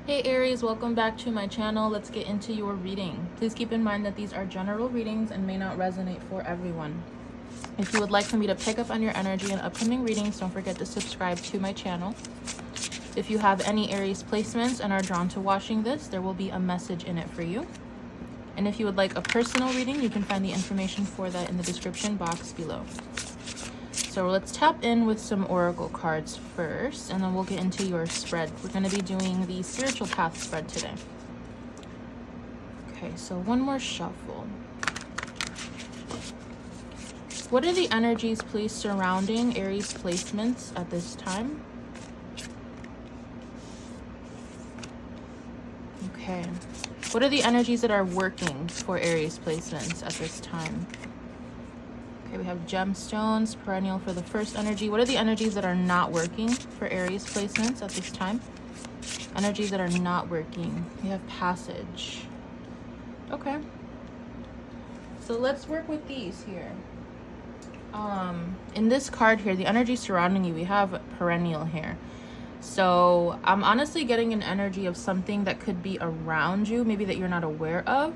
Hey Aries, welcome back to my channel. Let's get into your reading. Please keep in mind that these are general readings and may not resonate for everyone. If you would like for me to pick up on your energy in upcoming readings, don't forget to subscribe to my channel. If you have any Aries placements and are drawn to watching this, there will be a message in it for you. And if you would like a personal reading, you can find the information for that in the description box below. So let's tap in with some oracle cards first, and then we'll get into your spread. We're going to be doing the spiritual path spread today. Okay, so one more shuffle. What are the energies, please, surrounding Aries placements at this time? Okay. What are the energies that are working for Aries placements at this time? Okay, we have gemstones, perennial for the first energy. What are the energies that are not working for Aries placements at this time? Energies that are not working. We have passage. Okay. So let's work with these here. In this card here, the energy surrounding you, we have perennial here. So I'm honestly getting an energy of something that could be around you, maybe that you're not aware of.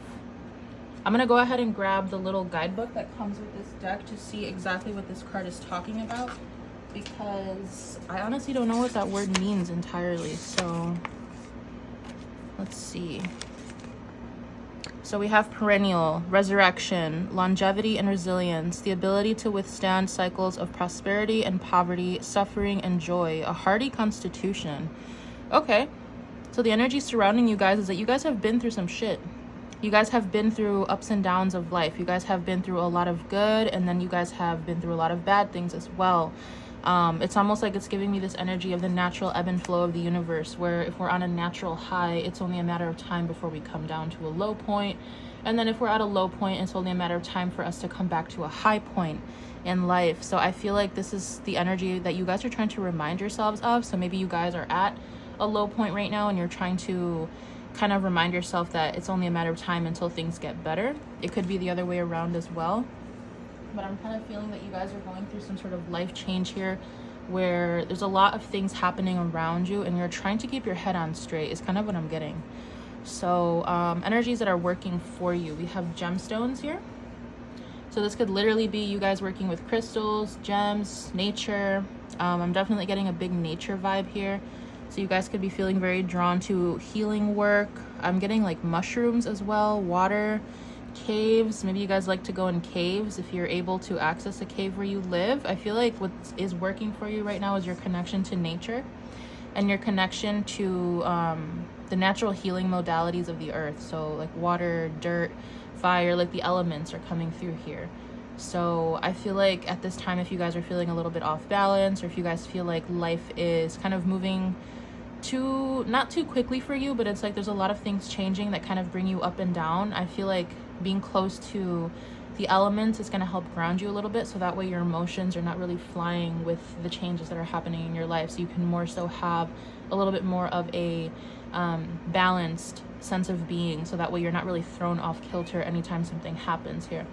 I'm going to go ahead and grab the little guidebook that comes with this deck to see exactly what this card is talking about, because I honestly don't know what that word means entirely. So let's see. So we have perennial, resurrection, longevity and resilience, the ability to withstand cycles of prosperity and poverty, suffering and joy, a hardy constitution. Okay, so the energy surrounding you guys is that you guys have been through some shit. You guys have been through ups and downs of life. You guys have been through a lot of good, and then you guys have been through a lot of bad things as well. It's almost like it's giving me this energy of the natural ebb and flow of the universe, where if we're on a natural high, it's only a matter of time before we come down to a low point. And then if we're at a low point, it's only a matter of time for us to come back to a high point in life. So I feel like this is the energy that you guys are trying to remind yourselves of. So maybe you guys are at a low point right now, and you're trying to kind of remind yourself that it's only a matter of time until things get better. It could be the other way around as well. But I'm kind of feeling that you guys are going through some sort of life change here, where there's a lot of things happening around you and you're trying to keep your head on straight is kind of what I'm getting. So energies that are working for you, we have gemstones here. So this could literally be you guys working with crystals, gems, nature. I'm definitely getting a big nature vibe here. So you guys could be feeling very drawn to healing work. I'm getting like mushrooms as well, water, caves. Maybe you guys like to go in caves if you're able to access a cave where you live. I feel like what is working for you right now is your connection to nature and your connection to the natural healing modalities of the earth. So like water, dirt, fire, like the elements are coming through here. So I feel like at this time, if you guys are feeling a little bit off balance, or if you guys feel like life is kind of moving not too quickly for you, but it's like there's a lot of things changing that kind of bring you up and down, I feel like being close to the elements is going to help ground you a little bit, so that way your emotions are not really flying with the changes that are happening in your life, so you can more so have a little bit more of a balanced sense of being, so that way you're not really thrown off kilter anytime something happens here.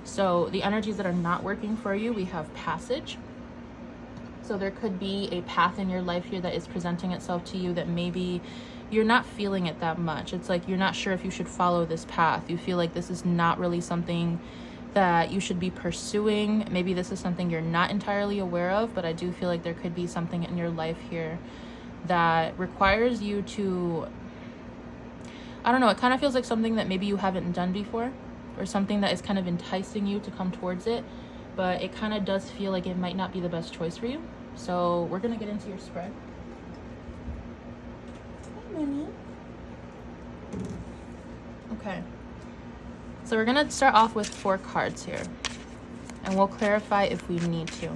So the energies that are not working for you, we have passage. So there could be a path in your life here that is presenting itself to you that maybe you're not feeling it that much. It's like you're not sure if you should follow this path. You feel like this is not really something that you should be pursuing. Maybe this is something you're not entirely aware of, but I do feel like there could be something in your life here that requires you to, I don't know, it kind of feels like something that maybe you haven't done before, or something that is kind of enticing you to come towards it, but it kind of does feel like it might not be the best choice for you. So we're going to get into your spread. Hi, Minnie. Okay. So we're going to start off with 4 cards here, and we'll clarify if we need to.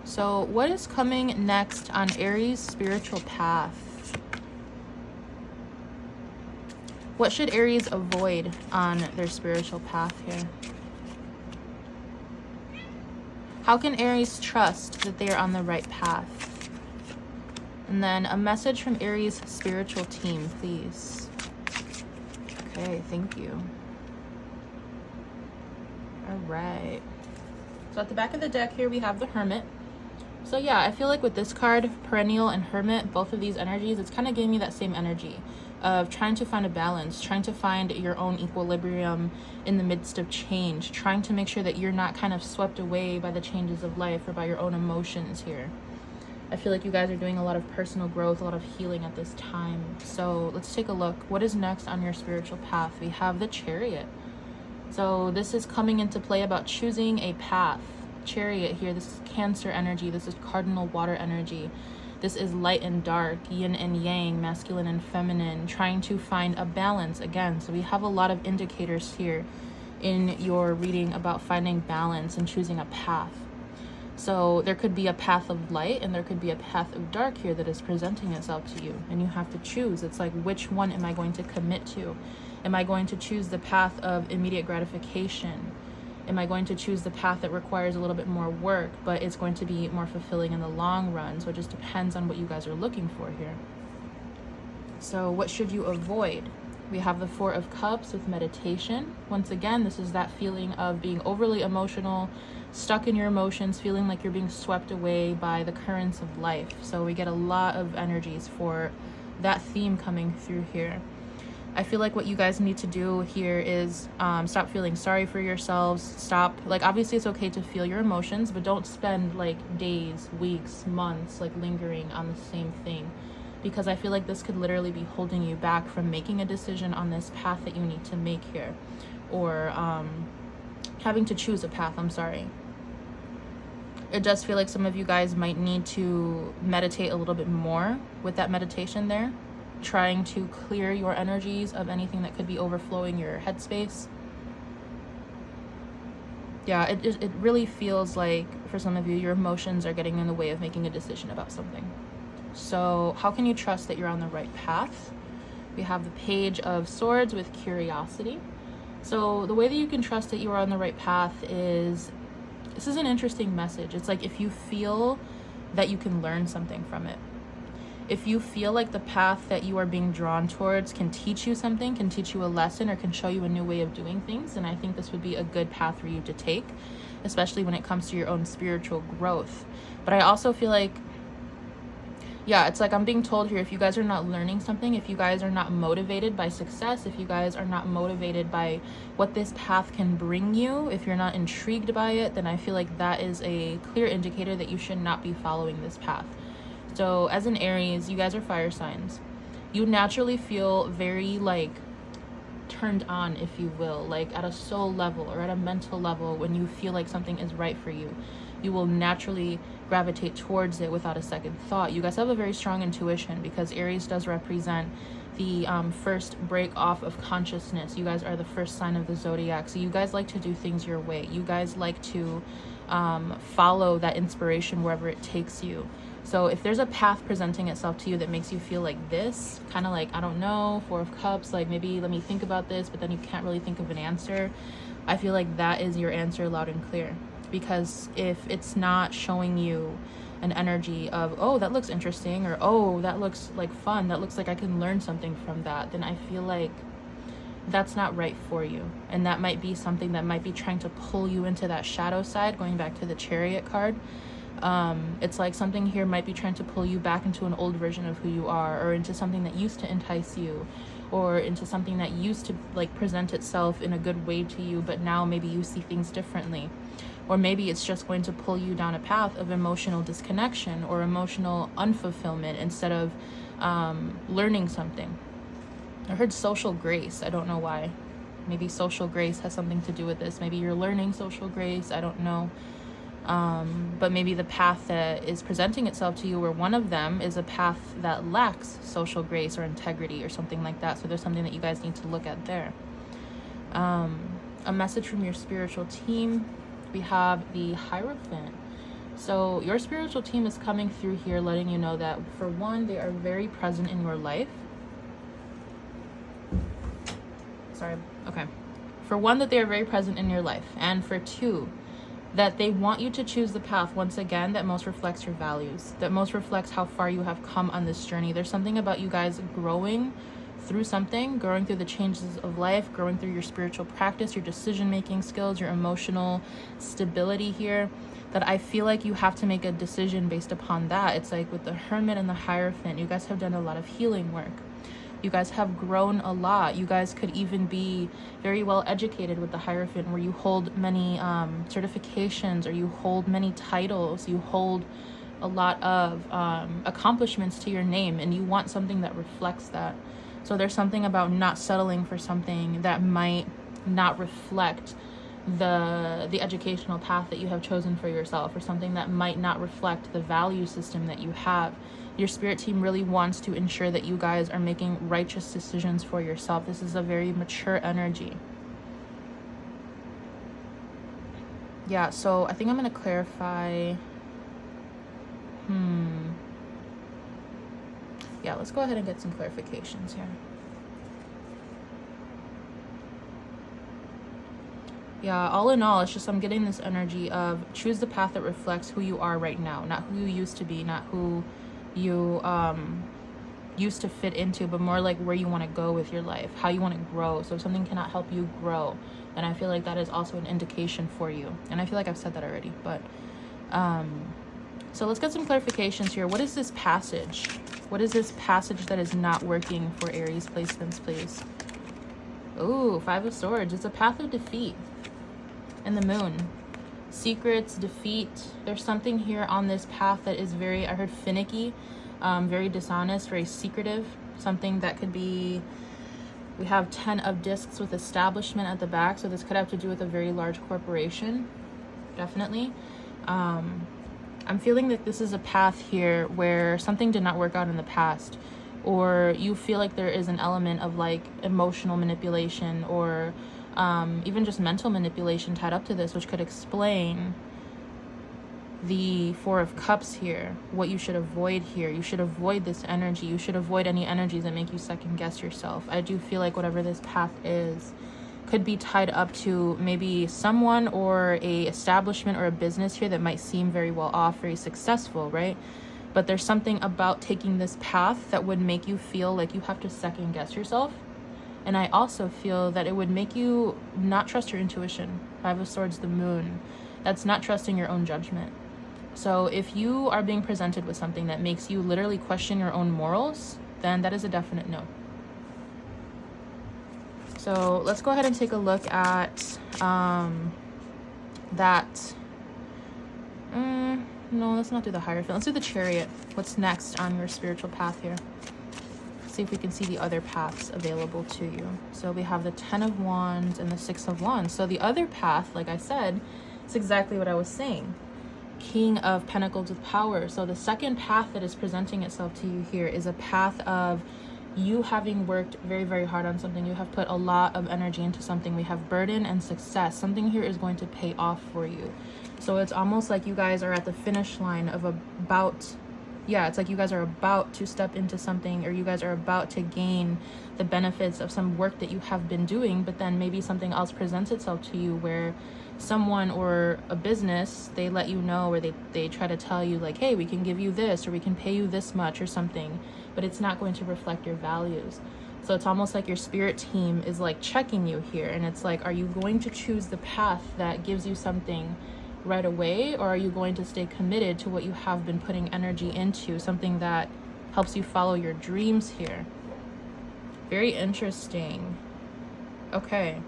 So what is coming next on Aries' spiritual path? What should Aries avoid on their spiritual path here? How can Aries trust that they are on the right path? And then a message from Aries spiritual team, please. Okay, thank you. All right. So at the back of the deck here, we have the Hermit. So yeah, I feel like with this card, Perennial and Hermit, both of these energies, it's kind of giving me that same energy of trying to find a balance, trying to find your own equilibrium in the midst of change, trying to make sure that you're not kind of swept away by the changes of life or by your own emotions here. I feel like you guys are doing a lot of personal growth, a lot of healing at this time. So let's take a look. What is next on your spiritual path? We have the Chariot. So this is coming into play about choosing a path. Chariot here, this is Cancer energy, this is cardinal water energy, this is light and dark, yin and yang, masculine and feminine, trying to find a balance again. So we have a lot of indicators here in your reading about finding balance and choosing a path. So there could be a path of light and there could be a path of dark here that is presenting itself to you, and you have to choose. It's like, which one am I going to commit to? Am I going to choose the path of immediate gratification? Am I going to choose the path that requires a little bit more work, but it's going to be more fulfilling in the long run? So it just depends on what you guys are looking for here. So what should you avoid? We have the Four of Cups with meditation. Once again, this is that feeling of being overly emotional, stuck in your emotions, feeling like you're being swept away by the currents of life. So we get a lot of energies for that theme coming through here. I feel like what you guys need to do here is stop feeling sorry for yourselves. Stop, like, obviously it's okay to feel your emotions, but don't spend like days, weeks, months like lingering on the same thing, because I feel like this could literally be holding you back from making a decision on this path that you need to make here, or having to choose a path. I'm sorry. It does feel like some of you guys might need to meditate a little bit more with that meditation there, trying to clear your energies of anything that could be overflowing your headspace. Yeah, it really feels like for some of you, your emotions are getting in the way of making a decision about something. So how can you trust that you're on the right path? We have the Page of Swords with curiosity. So the way that you can trust that you are on the right path is, this is an interesting message. It's like, if you feel that you can learn something from it, if you feel like the path that you are being drawn towards can teach you something, can teach you a lesson, or can show you a new way of doing things, then I think this would be a good path for you to take, especially when it comes to your own spiritual growth. But I also feel like, yeah, it's like I'm being told here, if you guys are not learning something, if you guys are not motivated by success, if you guys are not motivated by what this path can bring you, if you're not intrigued by it, then I feel like that is a clear indicator that you should not be following this path. So as an Aries, you guys are fire signs. You naturally feel very like turned on, if you will, like at a soul level or at a mental level. When you feel like something is right for you, you will naturally gravitate towards it without a second thought. You guys have a very strong intuition, because Aries does represent the first break off of consciousness. You guys are the first sign of the zodiac, so you guys like to do things your way. You guys like to follow that inspiration wherever it takes you. So if there's a path presenting itself to you that makes you feel like this, kind of like, I don't know, Four of Cups, like maybe let me think about this, but then you can't really think of an answer, I feel like that is your answer loud and clear. Because if it's not showing you an energy of, oh, that looks interesting, or oh, that looks like fun, that looks like I can learn something from that, then I feel like that's not right for you. And that might be something that might be trying to pull you into that shadow side, going back to the Chariot card. It's like something here might be trying to pull you back into an old version of who you are, or into something that used to entice you, or into something that used to like present itself in a good way to you, but now maybe you see things differently. Or maybe it's just going to pull you down a path of emotional disconnection or emotional unfulfillment instead of learning something. I heard social grace. I don't know why. Maybe social grace has something to do with this. Maybe you're learning social grace. I don't know. But maybe the path that is presenting itself to you, or one of them, is a path that lacks social grace or integrity or something like that. So there's something that you guys need to look at there. A message from your spiritual team. We have the Hierophant. So your spiritual team is coming through here, letting you know that, for one, they are very present in your life. For one, that they are very present in your life. And for two, that they want you to choose the path, once again, that most reflects your values, that most reflects how far you have come on this journey. There's something about you guys growing through something, growing through the changes of life, growing through your spiritual practice, your decision-making skills, your emotional stability here, that I feel like you have to make a decision based upon that. It's like with the Hermit and the Hierophant, you guys have done a lot of healing work. You guys have grown a lot. You guys could even be very well educated with the Hierophant, where you hold many certifications, or you hold many titles, you hold a lot of accomplishments to your name, and you want something that reflects that. So there's something about not settling for something that might not reflect the educational path that you have chosen for yourself, or something that might not reflect the value system that you have. Your spirit team really wants to ensure that you guys are making righteous decisions for yourself. This is a very mature energy. Yeah, so I think I'm going to clarify. Yeah, let's go ahead and get some clarifications here. Yeah, all in all, it's just I'm getting this energy of choose the path that reflects who you are right now, not who you used to be, not who you used to fit into, but more like where you want to go with your life, how you want to grow. So if something cannot help you grow, then I feel like that is also an indication for you. And I feel like I've said that already, but so let's get some clarifications here. What is this passage? What is this passage that is not working for Aries placements, please? Ooh, Five of Swords. It's a path of defeat. And the Moon. Secrets, defeat. There's something here on this path that is very, I heard finicky, very dishonest, very secretive. Something that could be, we have 10 of Discs with establishment at the back. So this could have to do with a very large corporation. Definitely. I'm feeling that this is a path here where something did not work out in the past, or you feel like there is an element of like emotional manipulation, or even just mental manipulation tied up to this, which could explain the Four of Cups here, what you should avoid here. You should avoid this energy. You should avoid any energies that make you second guess yourself. I do feel like whatever this path is could be tied up to maybe someone or a establishment or a business here that might seem very well off, very successful, right? But there's something about taking this path that would make you feel like you have to second guess yourself. And I also feel that it would make you not trust your intuition. Five of Swords, the Moon. That's not trusting your own judgment. So if you are being presented with something that makes you literally question your own morals, then that is a definite no. So let's go ahead and take a look at that. No, let's not do the Hierophant. Let's do the Chariot. What's next on your spiritual path here? See if we can see the other paths available to you. So we have the 10 of Wands and the 6 of Wands. So the other path, like I said, is exactly what I was saying. King of Pentacles with power. So the second path that is presenting itself to you here is a path of you having worked very, very hard on something. You have put a lot of energy into something. We have burden and success. Something here is going to pay off for you. So it's almost like you guys are at the finish line of it's like you guys are about to step into something, or you guys are about to gain the benefits of some work that you have been doing, but then maybe something else presents itself to you where someone or a business, they let you know, or they try to tell you like, hey, we can give you this, or we can pay you this much or something, but it's not going to reflect your values. So it's almost like your spirit team is like checking you here, and it's like, are you going to choose the path that gives you something right away, or are you going to stay committed to what you have been putting energy into, something that helps you follow your dreams here? Very interesting. Okay.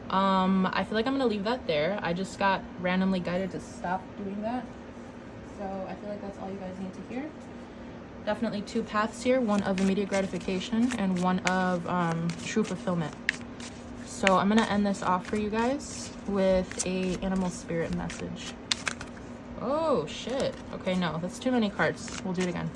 I feel like I'm gonna leave that there. I just got randomly guided to stop doing that, so I feel like that's all you guys need to hear. Definitely two paths here, one of immediate gratification and one of true fulfillment. So I'm gonna end this off for you guys with a animal spirit message. Oh shit. Okay, no, that's too many cards. We'll do it again.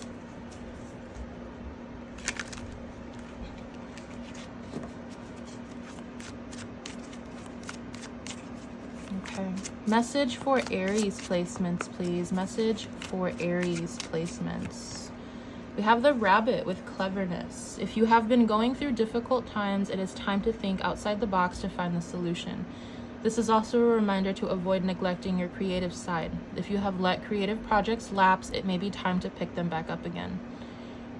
Okay. Message for Aries placements, please. Message for Aries placements. We have the Rabbit with cleverness. If you have been going through difficult times, it is time to think outside the box to find the solution. This is also a reminder to avoid neglecting your creative side. If you have let creative projects lapse, it may be time to pick them back up again.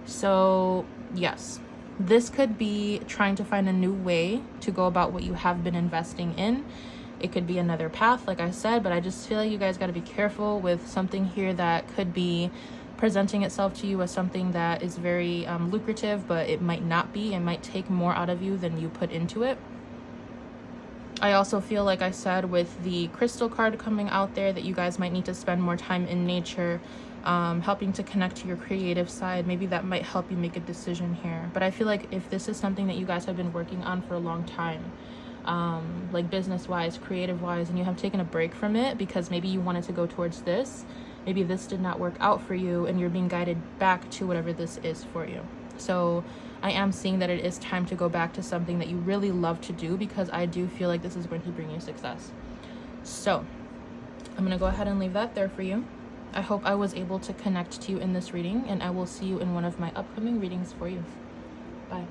So yes, this could be trying to find a new way to go about what you have been investing in. It could be another path, like I said, but I just feel like you guys got to be careful with something here that could be presenting itself to you as something that is very lucrative, but it might not be. It might take more out of you than you put into it. I also feel, like I said, with the crystal card coming out there, that you guys might need to spend more time in nature, helping to connect to your creative side. Maybe that might help you make a decision here. But I feel like if this is something that you guys have been working on for a long time, like business-wise, creative-wise, and you have taken a break from it because maybe you wanted to go towards this, maybe this did not work out for you and you're being guided back to whatever this is for you. So I am seeing that it is time to go back to something that you really love to do, because I do feel like this is going to bring you success. So I'm going to go ahead and leave that there for you. I hope I was able to connect to you in this reading, and I will see you in one of my upcoming readings for you. Bye.